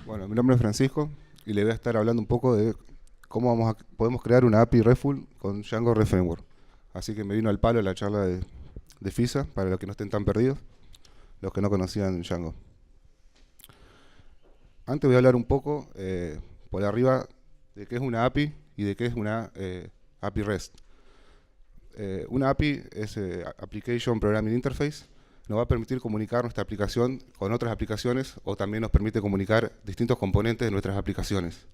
Bueno, mi nombre es Francisco y le voy a estar hablando un poco de cómo podemos crear una API RESTful con Django REST Framework. Así que me vino al palo la charla de FISA, para los que no estén tan perdidos, los que no conocían Django. Antes voy a hablar un poco por arriba de qué es una API y de qué es una API REST. Una API es Application Programming Interface. Nos va a permitir comunicar nuestra aplicación con otras aplicaciones, o también nos permite comunicar distintos componentes de nuestras aplicaciones.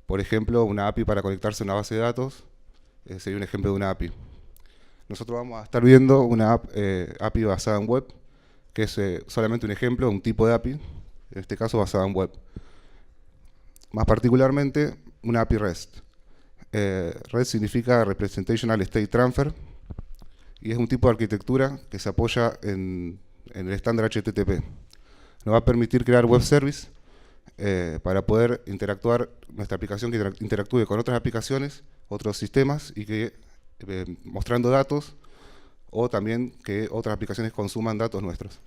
Por ejemplo, una API para conectarse a una base de datos sería un ejemplo de una API. Nosotros vamos a estar viendo una API basada en web, que es solamente un ejemplo, un tipo de API, en este caso basada en web. Más particularmente, una API REST. REST significa Representational State Transfer, y es un tipo de arquitectura que se apoya en el estándar HTTP. Nos va a permitir crear web service para poder interactuar, nuestra aplicación que interactúe con otras aplicaciones, otros sistemas, y que mostrando datos, o también que otras aplicaciones consuman datos nuestros.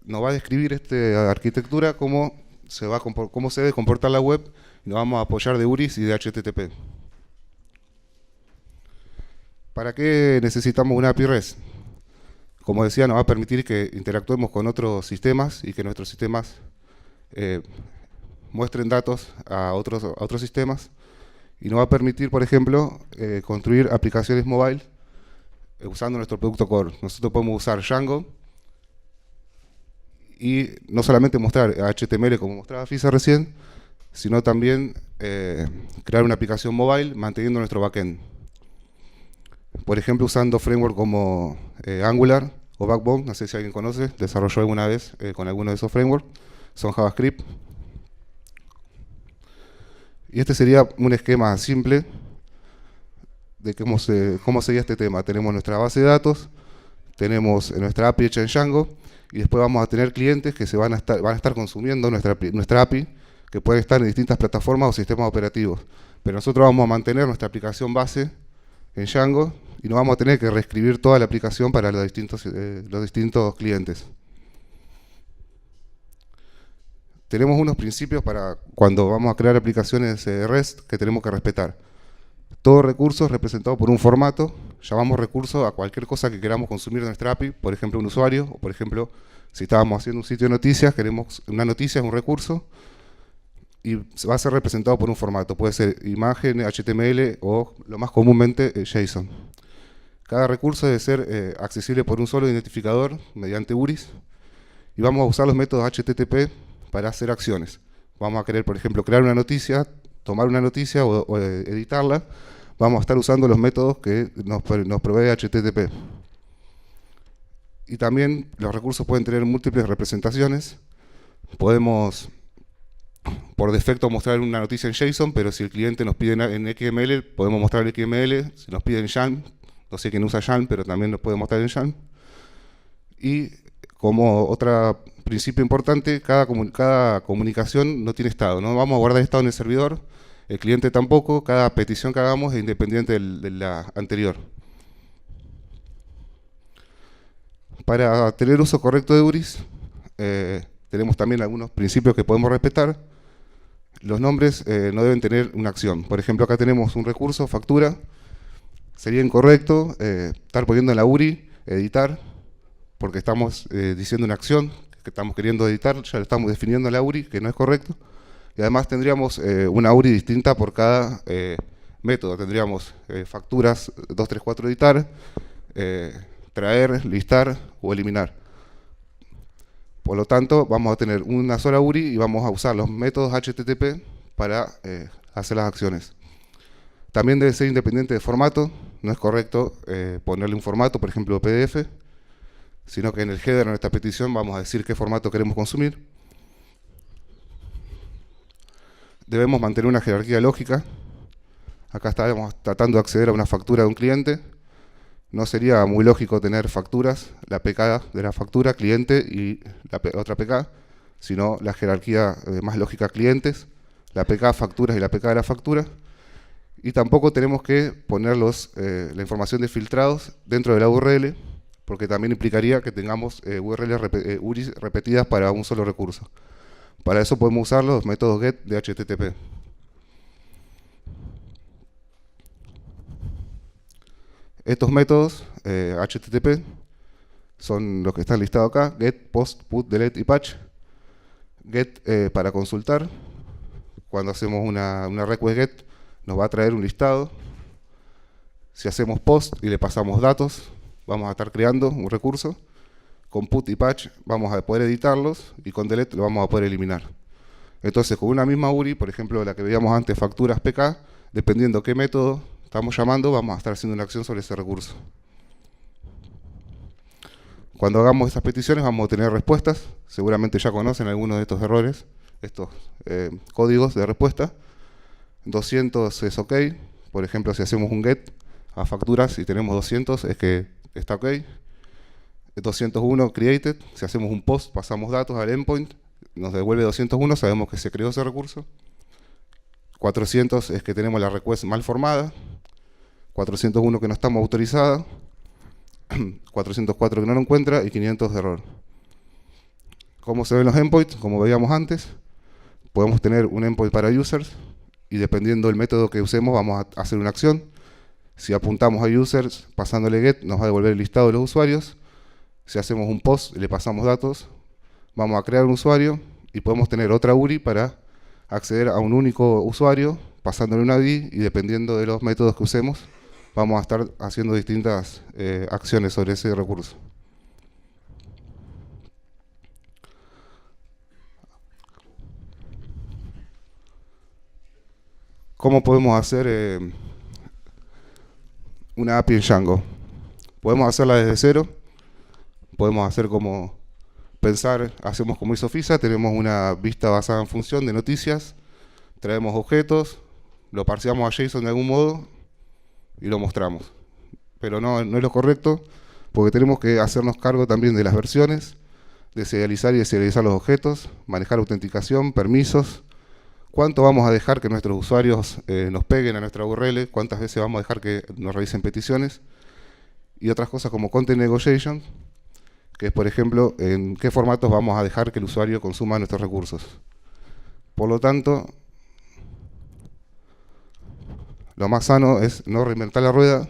Nos va a describir esta arquitectura cómo se debe comportar la web, y nos vamos a apoyar de URIs y de HTTP. ¿Para qué necesitamos una API REST? Como decía, nos va a permitir que interactuemos con otros sistemas y que nuestros sistemas muestren datos a otros sistemas, y nos va a permitir, por ejemplo, construir aplicaciones mobile usando nuestro producto core. Nosotros podemos usar Django y no solamente mostrar HTML como mostraba FISA recién, sino también crear una aplicación mobile manteniendo nuestro backend. Por ejemplo, usando framework como Angular o Backbone, no sé si alguien conoce, desarrolló alguna vez con alguno de esos frameworks, son JavaScript. Y este sería un esquema simple de cómo sería este tema. Tenemos nuestra base de datos, tenemos nuestra API hecha en Django, y después vamos a tener clientes que van a estar consumiendo nuestra API, que pueden estar en distintas plataformas o sistemas operativos. Pero nosotros vamos a mantener nuestra aplicación base en Django, y no vamos a tener que reescribir toda la aplicación para los distintos clientes. Tenemos unos principios para cuando vamos a crear aplicaciones REST que tenemos que respetar. Todo recurso es representado por un formato. Llamamos recurso a cualquier cosa que queramos consumir de nuestra API, por ejemplo un usuario, o por ejemplo si estábamos haciendo un sitio de noticias, queremos una noticia, es un recurso, y va a ser representado por un formato. Puede ser imagen, HTML o lo más comúnmente JSON. Cada recurso debe ser accesible por un solo identificador mediante URIs, y vamos a usar los métodos HTTP para hacer acciones. Vamos a querer, por ejemplo, crear una noticia, tomar una noticia o editarla. Vamos a estar usando los métodos que nos provee HTTP. Y también los recursos pueden tener múltiples representaciones. Podemos, por defecto, mostrar una noticia en JSON, pero si el cliente nos pide en XML, podemos mostrar en XML. Si nos piden YAML, no sé quién usa YAML, pero también nos puede mostrar en YAML. Y como otro principio importante, cada comunicación no tiene estado. No vamos a guardar estado en el servidor, el cliente tampoco. Cada petición que hagamos es independiente de la anterior. Para tener uso correcto de URIs, tenemos también algunos principios que podemos respetar. Los nombres no deben tener una acción. Por ejemplo, acá tenemos un recurso, factura. Sería incorrecto estar poniendo en la URI, editar, porque estamos diciendo una acción que estamos queriendo editar, ya lo estamos definiendo en la URI, que no es correcto. Y además tendríamos una URI distinta por cada método. Tendríamos facturas 2, 3, 4 editar, traer, listar o eliminar. Por lo tanto, vamos a tener una sola URI y vamos a usar los métodos HTTP para hacer las acciones. También debe ser independiente de formato. No es correcto ponerle un formato, por ejemplo PDF, sino que en el header de nuestra petición vamos a decir qué formato queremos consumir. Debemos mantener una jerarquía lógica. Acá estamos tratando de acceder a una factura de un cliente. No sería muy lógico tener facturas, la PK de la factura, cliente, y la otra PK, sino la jerarquía más lógica clientes. la APK facturas y la APK de la factura. Y tampoco tenemos que poner la información de filtrados dentro de la URL, porque también implicaría que tengamos URIs repetidas para un solo recurso. Para eso podemos usar los métodos get de HTTP. Estos métodos HTTP son los que están listados acá: get, post, put, delete y patch. Get para consultar. Cuando hacemos una request get, nos va a traer un listado. Si hacemos post y le pasamos datos, vamos a estar creando un recurso. Con put y patch vamos a poder editarlos, y con delete lo vamos a poder eliminar. Entonces, con una misma URI, por ejemplo, la que veíamos antes, facturas PK, dependiendo qué método estamos llamando, vamos a estar haciendo una acción sobre ese recurso. Cuando hagamos estas peticiones vamos a tener respuestas. Seguramente ya conocen algunos de estos errores, estos códigos de respuesta. 200 es OK. Por ejemplo, si hacemos un get a facturas y tenemos 200, es que está OK. 201 created. Si hacemos un post, pasamos datos al endpoint, nos devuelve 201, sabemos que se creó ese recurso. 400 es que tenemos la request mal formada. 401 que no estamos autorizados. 404 que no lo encuentra, y 500 de error. ¿Cómo se ven los endpoints? Como veíamos antes, podemos tener un endpoint para users, y dependiendo del método que usemos vamos a hacer una acción. Si apuntamos a users pasándole get, nos va a devolver el listado de los usuarios. Si hacemos un post y le pasamos datos, vamos a crear un usuario, y podemos tener otra URI para acceder a un único usuario pasándole una ID, y dependiendo de los métodos que usemos vamos a estar haciendo distintas acciones sobre ese recurso. ¿Cómo podemos hacer una API en Django? Podemos hacerla desde cero. Podemos hacer como hacemos como hizo FISA, tenemos una vista basada en función de noticias, traemos objetos, lo parseamos a JSON de algún modo y lo mostramos. Pero no es lo correcto, porque tenemos que hacernos cargo también de las versiones, de serializar y deserializar los objetos, manejar autenticación, permisos, cuánto vamos a dejar que nuestros usuarios nos peguen a nuestra URL, cuántas veces vamos a dejar que nos realicen peticiones, y otras cosas como Content Negotiation, que es, por ejemplo, en qué formatos vamos a dejar que el usuario consuma nuestros recursos. Por lo tanto, lo más sano es no reinventar la rueda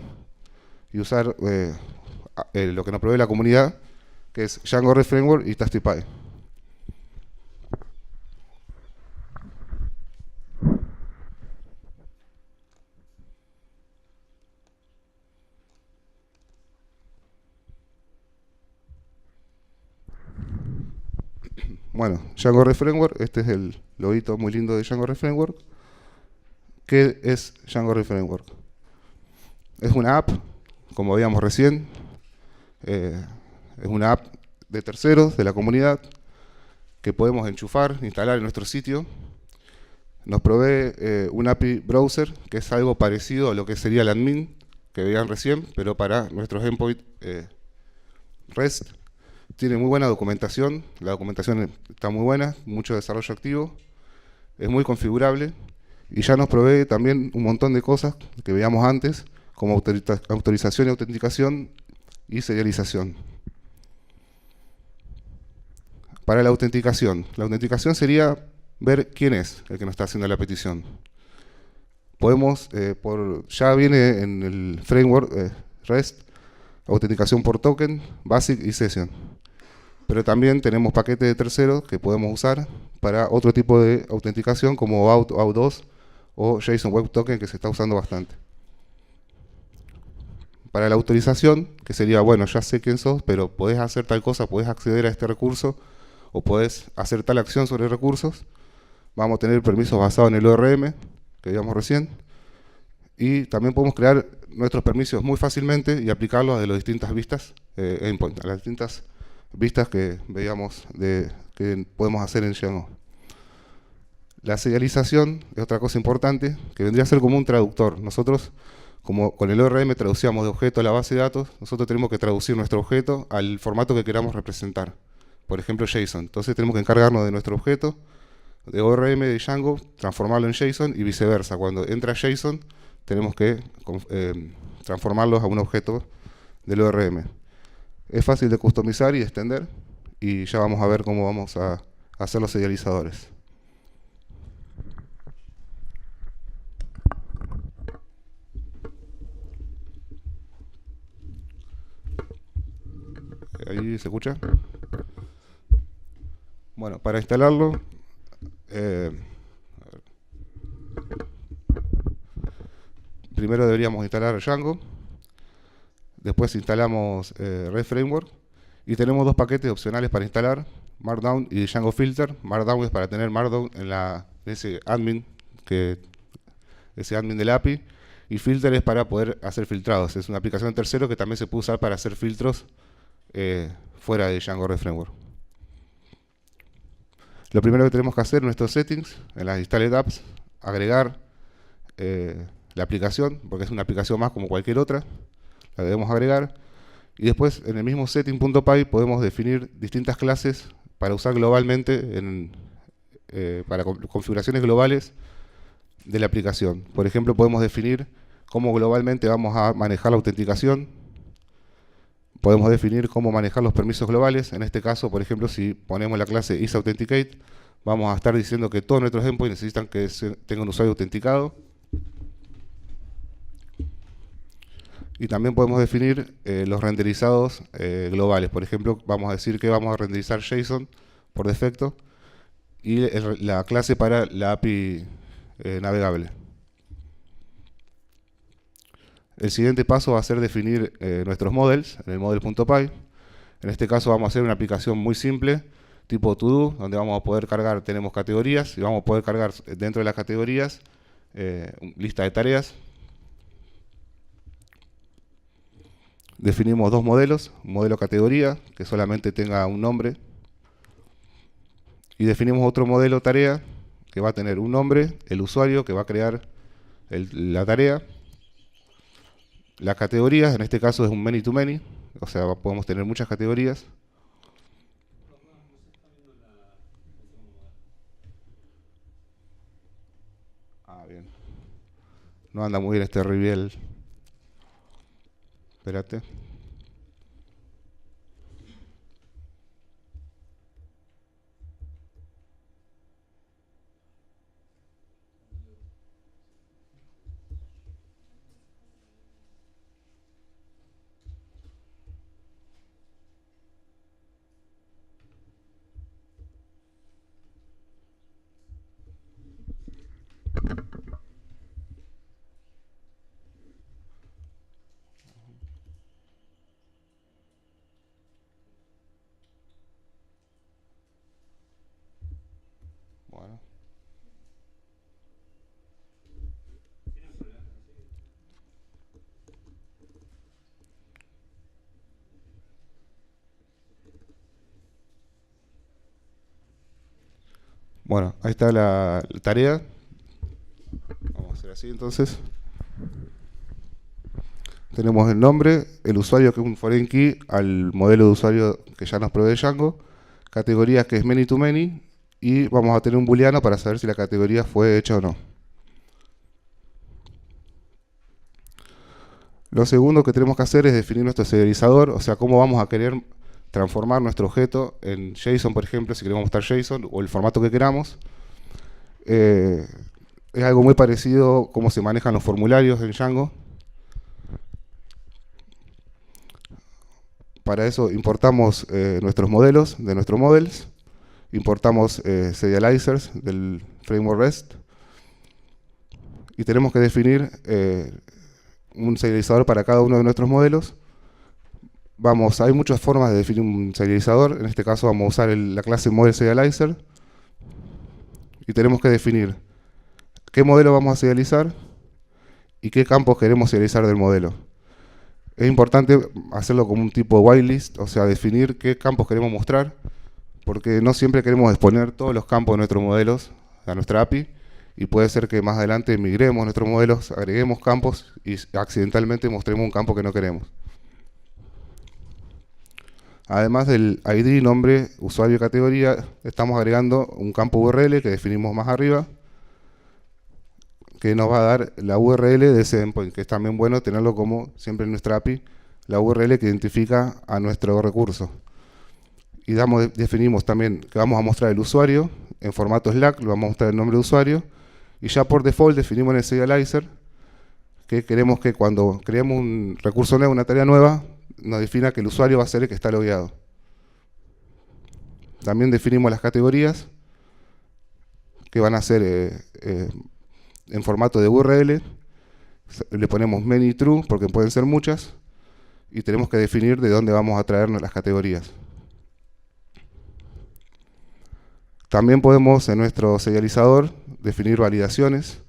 y usar lo que nos provee la comunidad, que es Django REST Framework y Testify. Bueno, Django REST Framework, este es el loguito muy lindo de Django REST Framework. ¿Qué es Django REST Framework? Es una app, como veíamos recién, es una app de terceros, de la comunidad, que podemos enchufar, instalar en nuestro sitio. Nos provee un API browser, que es algo parecido a lo que sería el admin, que veían recién, pero para nuestros endpoints REST. Tiene muy buena documentación, la documentación está muy buena, mucho desarrollo activo, es muy configurable, y ya nos provee también un montón de cosas que veíamos antes, como autorización y autenticación y serialización. Para la autenticación sería ver quién es el que nos está haciendo la petición. Podemos, ya viene en el framework REST, autenticación por token, basic y session. Pero también tenemos paquetes de terceros que podemos usar para otro tipo de autenticación, como Auth2 o JSON Web Token, que se está usando bastante. Para la autorización, que sería, bueno, ya sé quién sos, pero podés hacer tal cosa, podés acceder a este recurso, o podés hacer tal acción sobre recursos. Vamos a tener permisos basados en el ORM, que vimos recién. Y también podemos crear nuestros permisos muy fácilmente y aplicarlos a las distintas vistas endpoint, a las distintas vistas que veíamos que podemos hacer en Django. La serialización es otra cosa importante, que vendría a ser como un traductor. Nosotros, como con el ORM traducíamos de objeto a la base de datos, nosotros tenemos que traducir nuestro objeto al formato que queramos representar. Por ejemplo, JSON. Entonces tenemos que encargarnos de nuestro objeto, de ORM de Django, transformarlo en JSON y viceversa. Cuando entra JSON, tenemos que transformarlos a un objeto del ORM. Es fácil de customizar y extender, y ya vamos a ver cómo vamos a hacer los serializadores. ¿Ahí se escucha? Bueno, para instalarlo, primero deberíamos instalar Django. Después instalamos Red Framework. Y tenemos dos paquetes opcionales para instalar, Markdown y Django Filter. Markdown es para tener Markdown en ese admin de la API. Y Filter es para poder hacer filtrados. Es una aplicación de tercero que también se puede usar para hacer filtros fuera de Django Red Framework. Lo primero que tenemos que hacer en nuestros settings, en las Installed Apps, agregar la aplicación, porque es una aplicación más como cualquier otra. La debemos agregar. Y después, en el mismo setting.py, podemos definir distintas clases para usar globalmente para configuraciones globales de la aplicación. Por ejemplo, podemos definir cómo globalmente vamos a manejar la autenticación. Podemos definir cómo manejar los permisos globales. En este caso, por ejemplo, si ponemos la clase isAuthentiCate, vamos a estar diciendo que todos nuestros endpoints necesitan que tenga un usuario autenticado. Y también podemos definir los renderizados globales. Por ejemplo, vamos a decir que vamos a renderizar JSON por defecto y la clase para la API navegable. El siguiente paso va a ser definir nuestros models en el model.py. En este caso vamos a hacer una aplicación muy simple, tipo to-do, donde vamos a poder cargar, tenemos categorías, y vamos a poder cargar dentro de las categorías lista de tareas. Definimos dos modelos, un modelo categoría, que solamente tenga un nombre, y definimos otro modelo tarea, que va a tener un nombre, el usuario que va a crear la tarea. Las categorías, en este caso es un many-to-many, o sea, podemos tener muchas categorías. Ah, bien. No anda muy bien este reveal. Espérate. Bueno. Bueno, ahí está la tarea. Vamos a hacer así entonces. Tenemos el nombre, el usuario que es un foreign key al modelo de usuario que ya nos provee Django, categorías que es many to many, y vamos a tener un booleano para saber si la categoría fue hecha o no. Lo segundo que tenemos que hacer es definir nuestro serializador, o sea, cómo vamos a querer transformar nuestro objeto en JSON, por ejemplo, si queremos mostrar JSON o el formato que queramos. Es algo muy parecido a cómo se manejan los formularios en Django. Para eso importamos nuestros modelos de nuestros models, importamos serializers del framework REST y tenemos que definir un serializador para cada uno de nuestros modelos. Hay muchas formas de definir un serializador. En este caso vamos a usar la clase model serializer y tenemos que definir qué modelo vamos a serializar y qué campos queremos serializar del modelo. Es importante hacerlo como un tipo de whitelist, o sea, definir qué campos queremos mostrar, porque no siempre queremos exponer todos los campos de nuestros modelos a nuestra API, y puede ser que más adelante migremos nuestros modelos, agreguemos campos y accidentalmente mostremos un campo que no queremos. Además del ID, nombre, usuario y categoría, estamos agregando un campo URL que definimos más arriba, que nos va a dar la URL de ese endpoint, que es también bueno tenerlo como siempre en nuestra API, la URL que identifica a nuestro recurso. Y definimos también que vamos a mostrar el usuario en formato Slack, lo vamos a mostrar el nombre de usuario, y ya por default definimos en el serializer que queremos que cuando creemos un recurso nuevo, una tarea nueva, nos defina que el usuario va a ser el que está logueado. También definimos las categorías, que van a ser en formato de URL. Le ponemos many true, porque pueden ser muchas, y tenemos que definir de dónde vamos a traernos las categorías. También podemos en nuestro serializador definir validaciones.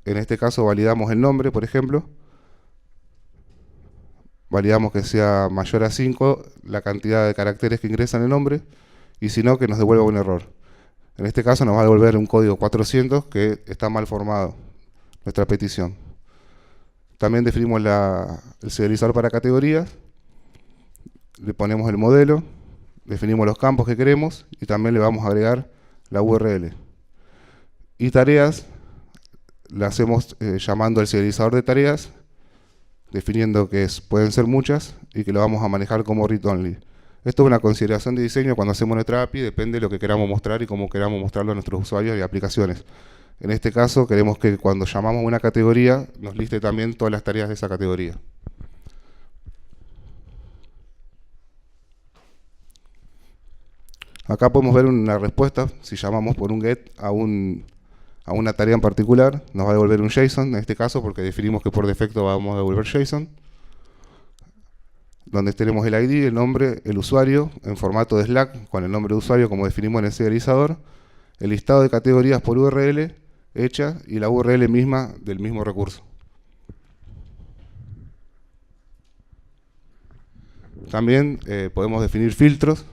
En este caso validamos el nombre, por ejemplo. Validamos que sea mayor a 5 la cantidad de caracteres que ingresan el nombre, y si no, que nos devuelva un error. En este caso nos va a devolver un código 400 que está mal formado, nuestra petición. También definimos el serializador para categorías, le ponemos el modelo, definimos los campos que queremos y también le vamos a agregar la URL. Y tareas, la hacemos llamando al serializador de tareas, definiendo que pueden ser muchas y que lo vamos a manejar como read-only. Esto es una consideración de diseño cuando hacemos nuestra API, depende de lo que queramos mostrar y cómo queramos mostrarlo a nuestros usuarios y aplicaciones. En este caso queremos que cuando llamamos una categoría nos liste también todas las tareas de esa categoría. Acá podemos ver una respuesta, si llamamos por un get a una tarea en particular, nos va a devolver un JSON en este caso porque definimos que por defecto vamos a devolver JSON, donde tenemos el ID, el nombre, el usuario en formato de Slack con el nombre de usuario como definimos en el serializador, el listado de categorías por URL hecha y la URL misma del mismo recurso. También podemos definir filtros.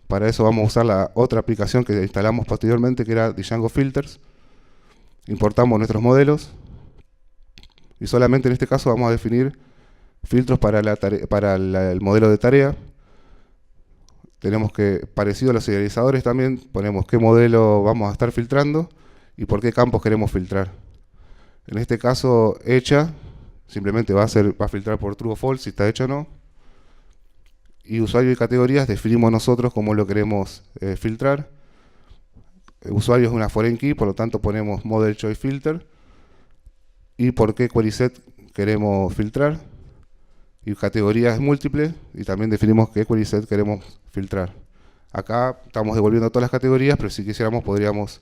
Para eso vamos a usar la otra aplicación que instalamos posteriormente, que era Django Filters. Importamos nuestros modelos y solamente en este caso vamos a definir filtros para el modelo de tarea. Tenemos que, parecido a los serializadores también, ponemos qué modelo vamos a estar filtrando y por qué campos queremos filtrar. En este caso, hecha, simplemente va a filtrar por true o false si está hecha o no. Y usuario y categorías definimos nosotros cómo lo queremos filtrar. Usuario es una foreign key, por lo tanto ponemos model choice filter. Y por qué query set queremos filtrar. Y categoría es múltiple, y también definimos qué query set queremos filtrar. Acá estamos devolviendo todas las categorías, pero si quisiéramos podríamos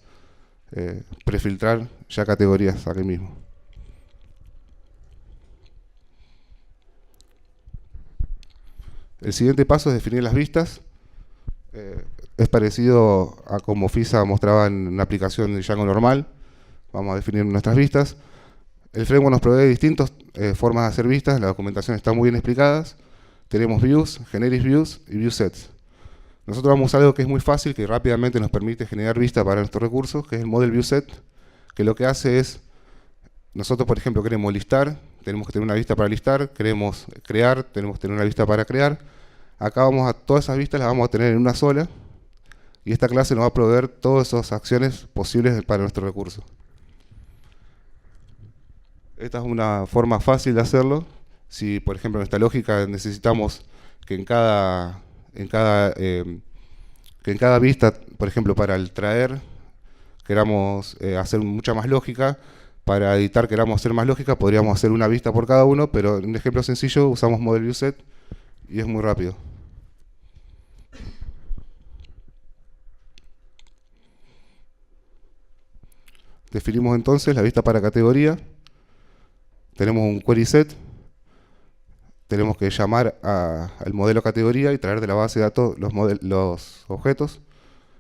prefiltrar ya categorías aquí mismo. El siguiente paso es definir las vistas. Es parecido a como FISA mostraba en una aplicación de Django normal. Vamos a definir nuestras vistas. El framework nos provee distintas formas de hacer vistas. La documentación está muy bien explicada. Tenemos views, generic views y view sets. Nosotros vamos a usar algo que es muy fácil, que rápidamente nos permite generar vistas para nuestros recursos, que es el model view set, que lo que hace es, nosotros por ejemplo queremos listar, tenemos que tener una vista para listar, queremos crear, tenemos que tener una vista para crear. Acá todas esas vistas las vamos a tener en una sola, y esta clase nos va a proveer todas esas acciones posibles para nuestro recurso. Esta es una forma fácil de hacerlo. Si, por ejemplo, en esta lógica necesitamos que en cada vista, por ejemplo, para el traer, queramos hacer mucha más lógica, para editar queramos hacer más lógica, podríamos hacer una vista por cada uno, pero en un ejemplo sencillo usamos model view set y es muy rápido. Definimos entonces la vista para categoría. Tenemos un query set. Tenemos que llamar al modelo categoría y traer de la base de datos los objetos.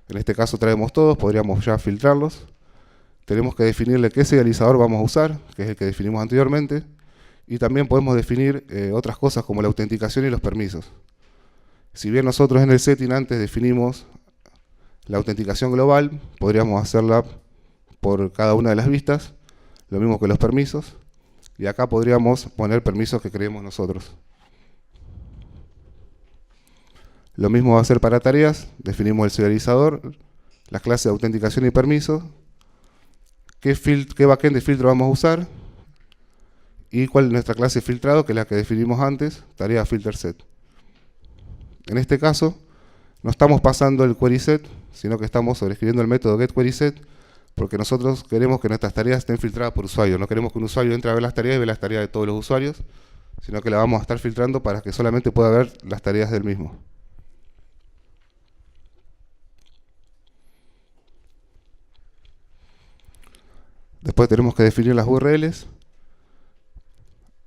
En este caso traemos todos, podríamos ya filtrarlos. Tenemos que definirle qué serializador vamos a usar, que es el que definimos anteriormente. Y también podemos definir otras cosas como la autenticación y los permisos. Si bien nosotros en el setting antes definimos la autenticación global, podríamos hacerla por cada una de las vistas, lo mismo que los permisos. Y acá podríamos poner permisos que creemos nosotros. Lo mismo va a ser para tareas. Definimos el serializador, las clases de autenticación y permisos, qué backend de filtro vamos a usar y cuál es nuestra clase de filtrado, que es la que definimos antes, tarea filter set. En este caso, no estamos pasando el query set, sino que estamos sobreescribiendo el método getQuerySet, porque nosotros queremos que nuestras tareas estén filtradas por usuario. No queremos que un usuario entre a ver las tareas y ve las tareas de todos los usuarios, sino que la vamos a estar filtrando para que solamente pueda ver las tareas del mismo. Después tenemos que definir las URLs.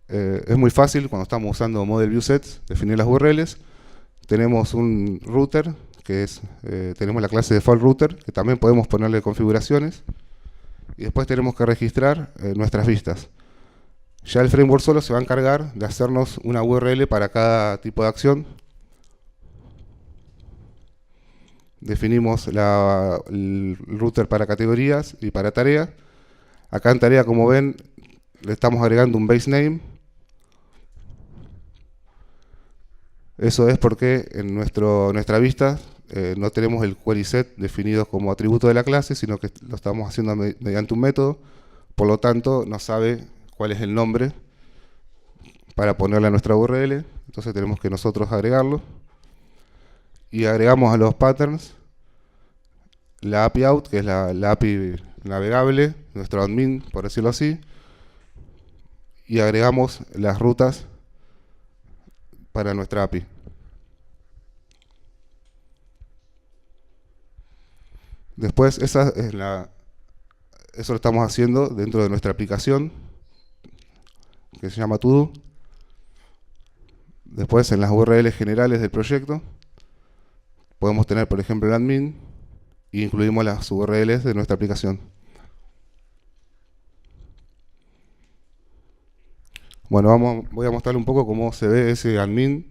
Es muy fácil cuando estamos usando Model View Sets, definir las URLs. Tenemos un router, tenemos la clase default router, que también podemos ponerle configuraciones. Y después tenemos que registrar nuestras vistas. Ya el framework solo se va a encargar de hacernos una URL para cada tipo de acción. Definimos el router para categorías y para tarea. Acá en tarea, como ven, le estamos agregando un base name. Eso es porque en nuestra vista no tenemos el query set definido como atributo de la clase, sino que lo estamos haciendo mediante un método. Por lo tanto, no sabe cuál es el nombre para ponerle a nuestra URL. Entonces tenemos que nosotros agregarlo. Y agregamos a los patterns la API out, que es la API navegable, nuestro admin, por decirlo así. Y agregamos las rutas para nuestra API. Después, eso lo estamos haciendo dentro de nuestra aplicación, que se llama todo. Después, en las URLs generales del proyecto, podemos tener, por ejemplo, el admin, e incluimos las URLs de nuestra aplicación. Bueno, voy a mostrarle un poco cómo se ve ese admin,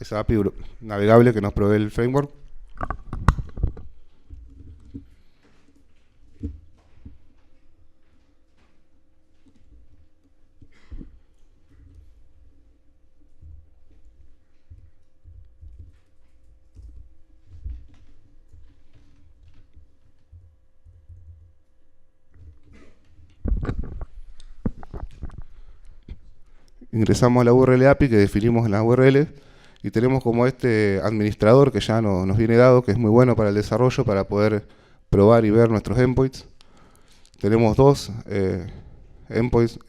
esa API navegable que nos provee el framework. Ingresamos a la URL API que definimos en la URL y tenemos como este administrador que ya nos viene dado, que es muy bueno para el desarrollo, para poder probar y ver nuestros endpoints. Tenemos dos endpoints,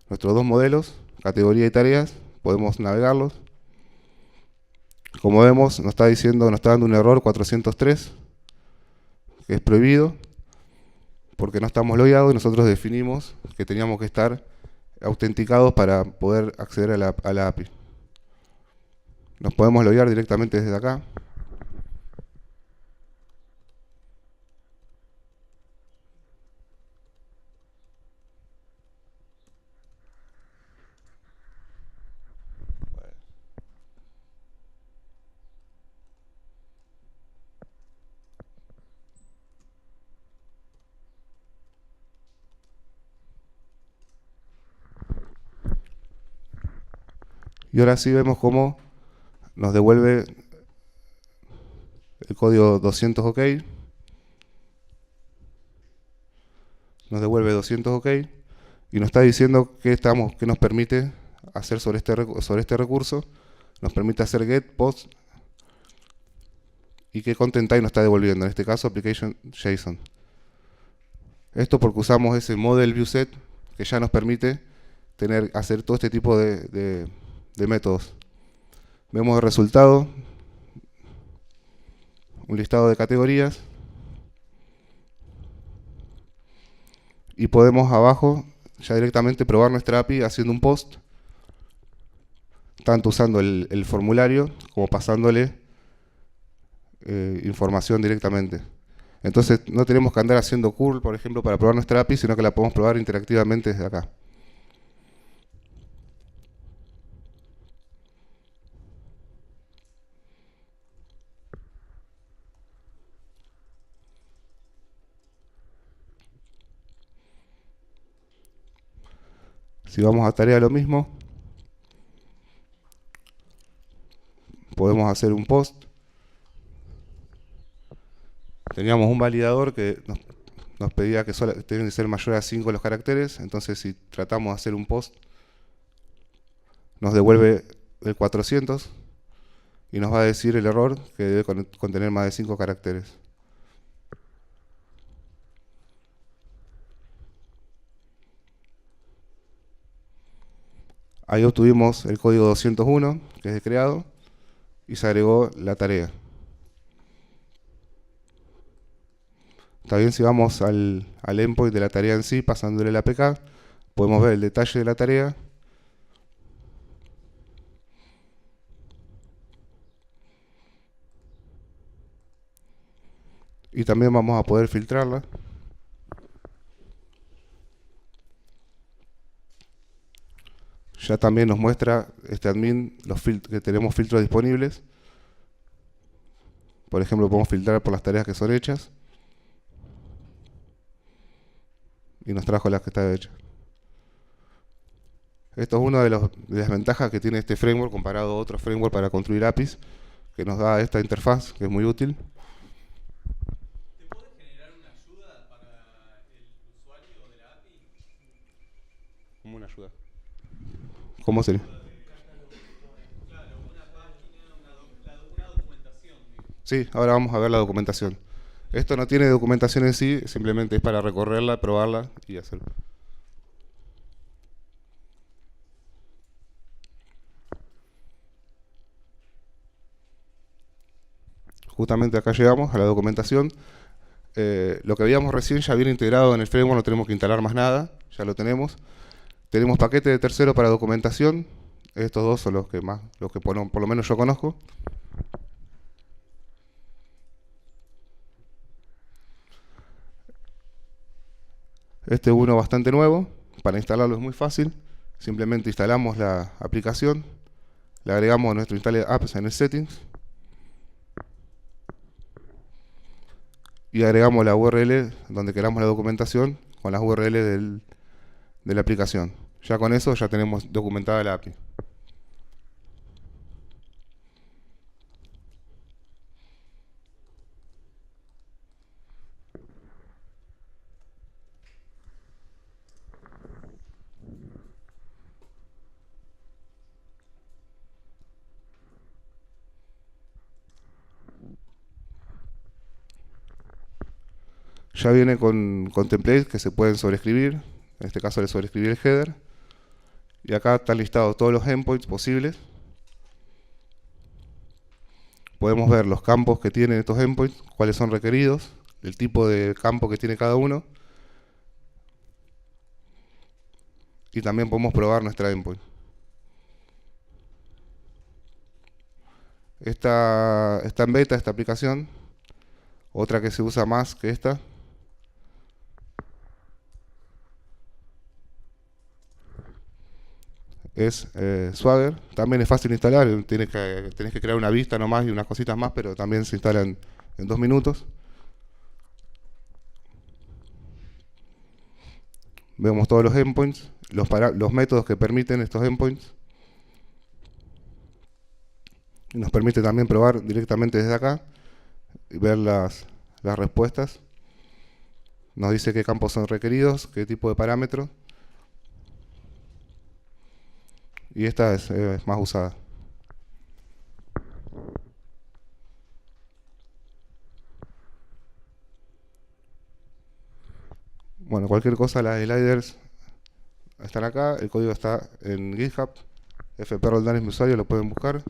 nuestros dos modelos, categoría y tareas, podemos navegarlos. Como vemos, nos está dando un error 403, que es prohibido, porque no estamos logueados y nosotros definimos que teníamos que estar autenticados para poder acceder a la API. Nos podemos loguear directamente desde acá. Y ahora sí vemos cómo nos devuelve el código 200 OK. Nos devuelve 200 OK y nos está diciendo qué nos permite hacer sobre este recurso. Nos permite hacer get, post y qué content type nos está devolviendo. En este caso, application JSON. Esto porque usamos ese model view set que ya nos permite hacer todo este tipo de métodos. Vemos el resultado, un listado de categorías, y podemos abajo ya directamente probar nuestra API haciendo un post, tanto usando el formulario como pasándole información directamente. Entonces no tenemos que andar haciendo curl, por ejemplo, para probar nuestra API, sino que la podemos probar interactivamente desde acá. Si vamos a tarea lo mismo, podemos hacer un post. Teníamos un validador que nos pedía que tienen que ser mayor a 5 los caracteres, entonces si tratamos de hacer un post, nos devuelve el 400 y nos va a decir el error que debe contener más de 5 caracteres. Ahí obtuvimos el código 201, que es de creado, y se agregó la tarea. También si vamos al endpoint de la tarea en sí, pasándole la APK, podemos ver el detalle de la tarea. Y también vamos a poder filtrarla. Ya también nos muestra este admin que tenemos filtros disponibles. Por ejemplo, podemos filtrar por las tareas que son hechas. Y nos trajo las que están hechas. Esto es una de las ventajas que tiene este framework comparado a otros frameworks para construir APIs, que nos da esta interfaz, que es muy útil. ¿Te puede generar una ayuda para el usuario de la API? ¿Cómo una ayuda? ¿Cómo sería? Claro, una página, una documentación. Sí, ahora vamos a ver la documentación. Esto no tiene documentación en sí, simplemente es para recorrerla, probarla y hacerlo. Justamente acá llegamos a la documentación. Lo que veíamos recién ya viene integrado en el framework, no tenemos que instalar más nada, ya lo tenemos. Tenemos paquete de tercero para documentación. Estos dos son los que por lo menos yo conozco. Este es uno bastante nuevo. Para instalarlo es muy fácil. Simplemente instalamos la aplicación, le agregamos nuestro install apps en el settings y agregamos la URL donde queramos la documentación con las URL de la aplicación. Ya con eso ya tenemos documentada la API. Ya viene con templates que se pueden sobreescribir. En este caso le sobreescribí el header. Y acá están listados todos los endpoints posibles. Podemos ver los campos que tienen estos endpoints, cuáles son requeridos, el tipo de campo que tiene cada uno. Y también podemos probar nuestra endpoint. Está en beta esta aplicación. Otra que se usa más que esta es Swagger. También es fácil de instalar, tenés que crear una vista nomás y unas cositas más, pero también se instala en 2 minutos. Vemos todos los endpoints, los métodos que permiten estos endpoints. Y nos permite también probar directamente desde acá y ver las respuestas. Nos dice qué campos son requeridos, qué tipo de parámetros. Y esta es más usada. Bueno, cualquier cosa, las sliders están acá, el código está en GitHub. FP Roldán es mi usuario, lo pueden buscar.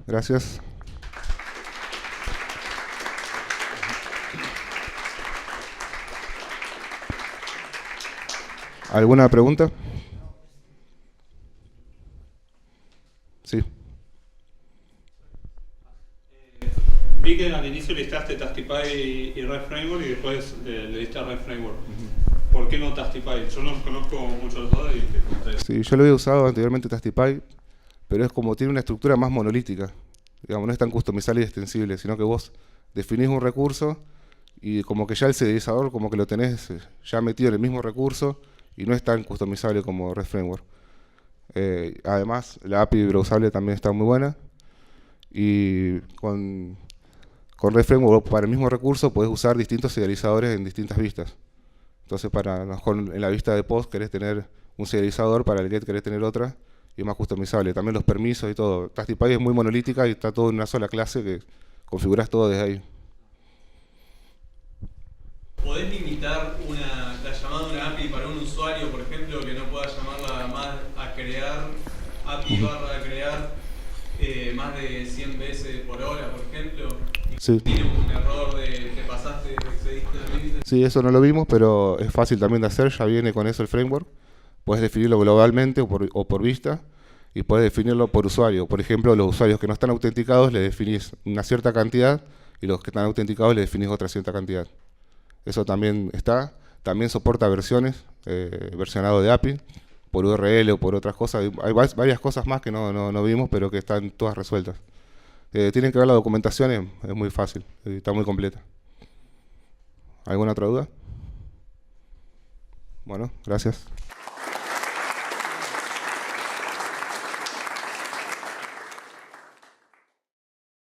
Gracias. ¿Alguna pregunta? Sí. Vi que al inicio listaste Tastify y RefFramework y después le diste a RefFramework. ¿Por qué no Tastify? Yo no conozco mucho los dos y te pregunté. Sí, yo lo había usado anteriormente Tastify, pero es como tiene una estructura más monolítica. Digamos, no es tan customizable y extensible, sino que vos definís un recurso y como que ya el serializador como que lo tenés ya metido en el mismo recurso y no es tan customizable como RefFramework. Además, la API browsable también está muy buena. Y con RefRamework, para el mismo recurso, puedes usar distintos serializadores en distintas vistas. Entonces, en la vista de post querés tener un serializador, para el get querés tener otra, y es más customizable. También los permisos y todo. Tastify es muy monolítica y está todo en una sola clase que configuras todo desde ahí. ¿Podés limitar la llamada de una API para un usuario, por ejemplo, que no pueda llamarla más a crear, API barra crear, más de 100 veces por hora, por ejemplo? Sí. ¿Tiene un error de te pasaste, te excediste el límite? Sí, eso no lo vimos, pero es fácil también de hacer, ya viene con eso el framework. Puedes definirlo globalmente o por vista, y puedes definirlo por usuario. Por ejemplo, los usuarios que no están autenticados le definís una cierta cantidad, y los que están autenticados le definís otra cierta cantidad. Eso también está. También soporta versiones, versionado de API, por URL o por otras cosas. Hay varias cosas más que no vimos, pero que están todas resueltas. Tienen que ver la documentación, es muy fácil, está muy completa. ¿Alguna otra duda? Bueno, gracias.